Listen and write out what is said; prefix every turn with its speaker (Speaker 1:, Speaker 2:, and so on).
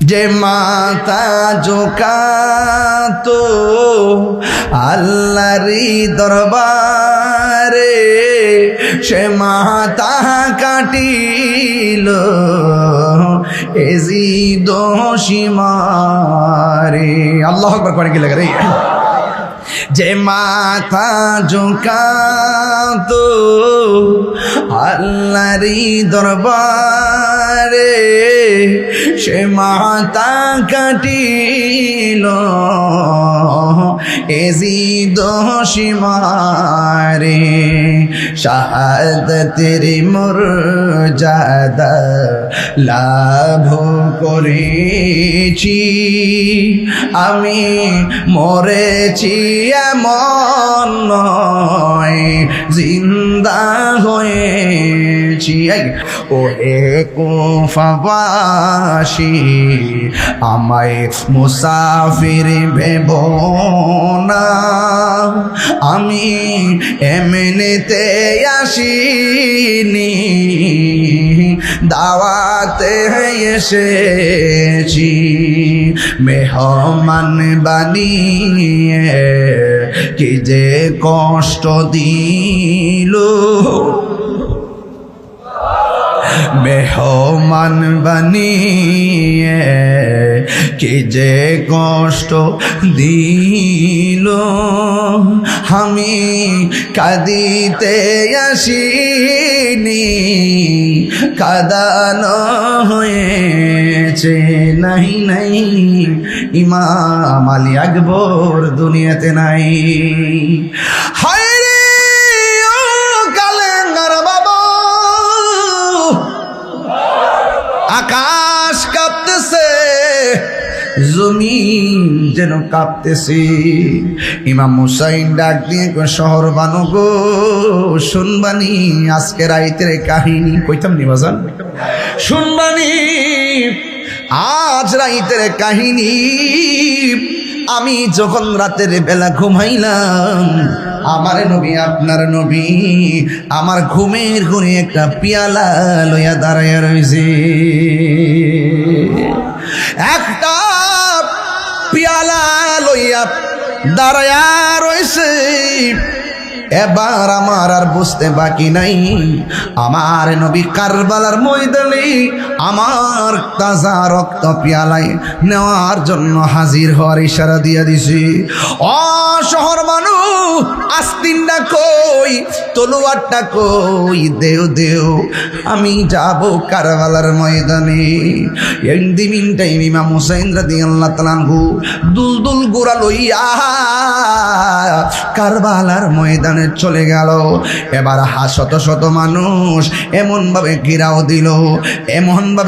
Speaker 1: যে মাথা ঝোঁকাতো আল্লাহরই দরবারে, সে মাথা কাটিল এজিদ সীমারে। আল্লাহু আকবার করে কি লাগে রে। যে মাথা ঝোঁকাতো আল্লাহরই দরবারে, সে মাথা কাটিল এজিদ সীমারে। শাহাদাতের মর্যাদা লাভ করেছি, আমি মরেছি এমন নয়, জিন্দা হয়েছি। ও হে কুফাবাসী, আমায় মুসাফির ভেব না, আমি এমনিতে আসিনি, দাওয়াতে এসেছি। মেহমান বানিয়ে কি যে কষ্ট দিল, মেহমান বানিয়ে কি যে কষ্ট দিল। আমি কাঁদিতে আসিনি, কাঁদানো হয়েছে। নাই নাই ইমাম আলী আকবর দুনিয়াতে নাই। হায় রে ও কালেঙ্গার বাবা, আকাশ কাঁপতেছে, জমিন যেন কাঁপতেছে। ইমাম হুসাইন ডাক দিয়ে শহর বানো গো, শুনবানি আজকে রাইতের কাহিনী। কইতাম নি বাজান, শুনবানি আজ রাইতের কাহিনী। আমি যখন রাতের বেলা ঘুমাইলাম, আমার নবী আপনার নবী আমার ঘুমের ঘুরে একটা পিয়ালা লইয়া দাঁড়াইয়া রয়েছে। একটা পিয়ালা লইয়া দাঁড়াইয়া রয়েছে। এবার আমার আর বুঝতে বাকি নাই, আমার নবী কারবালার ময়দানে আমার তাজা রক্ত পিয়ালায় নেওয়ার জন্য হাজির হওয়ার ইশারা দিয়া দিছি। ও শহর মানুষ, আস্তিনটা কই, তলোয়ারটা কই, দেও দেও, আমি যাব কারবালার ময়দানে। ইন টাইম ইমাম হুসাইন রাদিয়াল্লাহু তাআলা আনহু দুলদুল গোরা লইয়া কারবালার ময়দানে চলে গেল। এবার শত শত মানুষ এমন ভাবে ঘেরাও দিল, এমন ভাবে